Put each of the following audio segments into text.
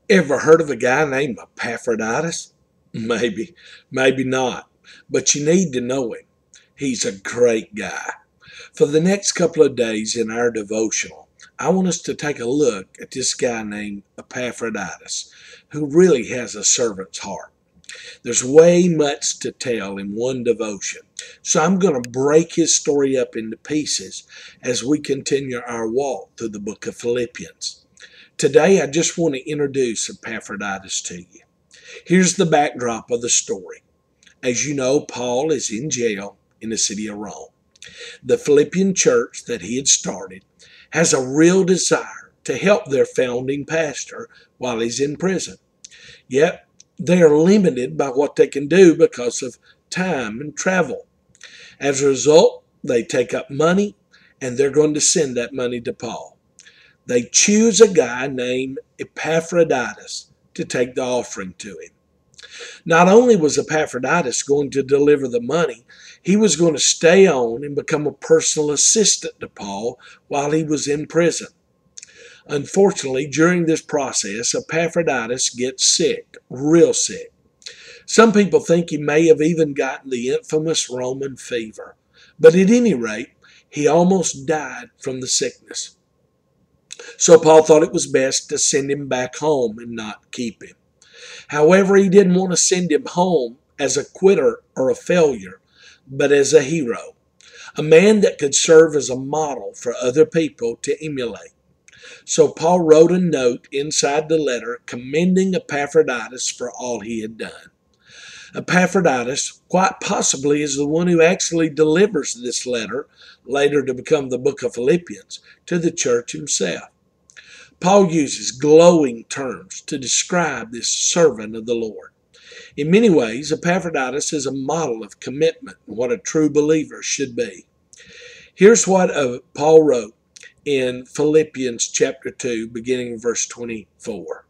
Ever heard of a guy named Epaphroditus? Maybe, maybe not, but you need to know him. He's a great guy. For the next couple of days in our devotional, I want us to take a look at this guy named Epaphroditus, who really has a servant's heart. There's way much to tell in one devotion, so I'm going to break his story up into pieces as we continue our walk through the book of Philippians. Today, I just want to introduce Epaphroditus to you. Here's the backdrop of the story. As you know, Paul is in jail in the city of Rome. The Philippian church that he had started has a real desire to help their founding pastor while he's in prison. Yet, they are limited by what they can do because of time and travel. As a result, they take up money, and they're going to send that money to Paul. They choose a guy named Epaphroditus to take the offering to him. Not only was Epaphroditus going to deliver the money, he was going to stay on and become a personal assistant to Paul while he was in prison. Unfortunately, during this process, Epaphroditus gets sick, real sick. Some people think he may have even gotten the infamous Roman fever. But at any rate, he almost died from the sickness. So Paul thought it was best to send him back home and not keep him. However, he didn't want to send him home as a quitter or a failure, but as a hero, a man that could serve as a model for other people to emulate. So Paul wrote a note inside the letter commending Epaphroditus for all he had done. Epaphroditus quite possibly is the one who actually delivers this letter, later to become the book of Philippians, to the church himself. Paul uses glowing terms to describe this servant of the Lord. In many ways, Epaphroditus is a model of commitment and what a true believer should be. Here's what Paul wrote in Philippians chapter 2, beginning in verse 24.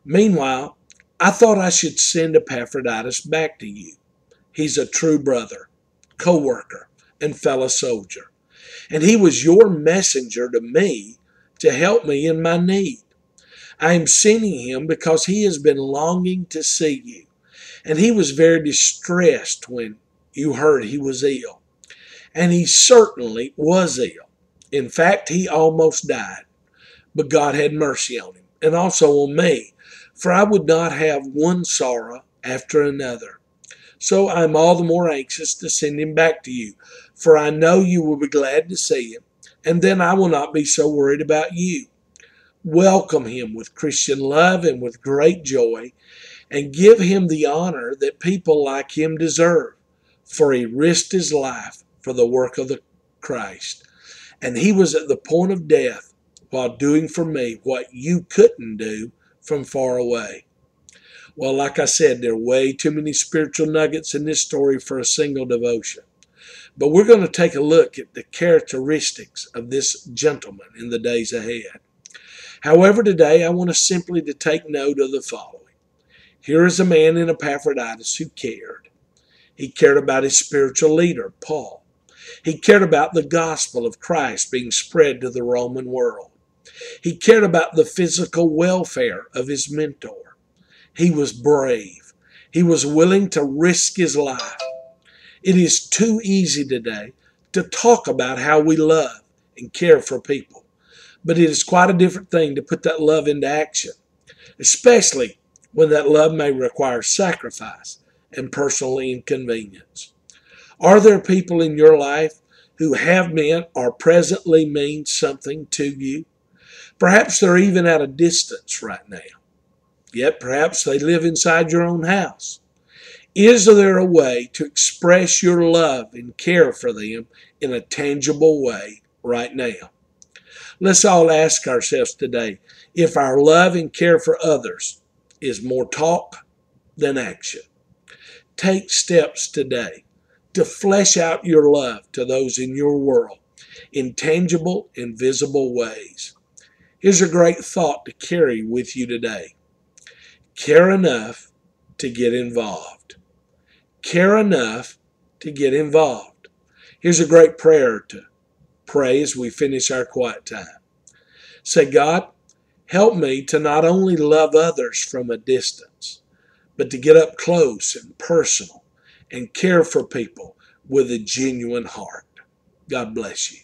Meanwhile, I thought I should send Epaphroditus back to you. He's a true brother, co-worker, and fellow soldier. And he was your messenger to me to help me in my need. I am sending him because he has been longing to see you. And he was very distressed when you heard he was ill. And he certainly was ill. In fact, he almost died. But God had mercy on him, and also on me, for I would not have one sorrow after another. So I am all the more anxious to send him back to you, for I know you will be glad to see him, and then I will not be so worried about you. Welcome him with Christian love and with great joy, and give him the honor that people like him deserve, for he risked his life for the work of the Christ. And he was at the point of death while doing for me what you couldn't do from far away. Well, like I said, there are way too many spiritual nuggets in this story for a single devotion. But we're going to take a look at the characteristics of this gentleman in the days ahead. However, today I want us simply to take note of the following. Here is a man in Epaphroditus who cared. He cared about his spiritual leader, Paul. He cared about the gospel of Christ being spread to the Roman world. He cared about the physical welfare of his mentor. He was brave. He was willing to risk his life. It is too easy today to talk about how we love and care for people. But it is quite a different thing to put that love into action, especially when that love may require sacrifice and personal inconvenience. Are there people in your life who have meant or presently mean something to you? Perhaps they're even at a distance right now. Yet perhaps they live inside your own house. Is there a way to express your love and care for them in a tangible way right now? Let's all ask ourselves today if our love and care for others is more talk than action. Take steps today to flesh out your love to those in your world in tangible and visible ways. Here's a great thought to carry with you today. Care enough to get involved. Care enough to get involved. Here's a great prayer to pray as we finish our quiet time. Say, God, Help me to not only love others from a distance, but to get up close and personal and care for people with a genuine heart. God bless you.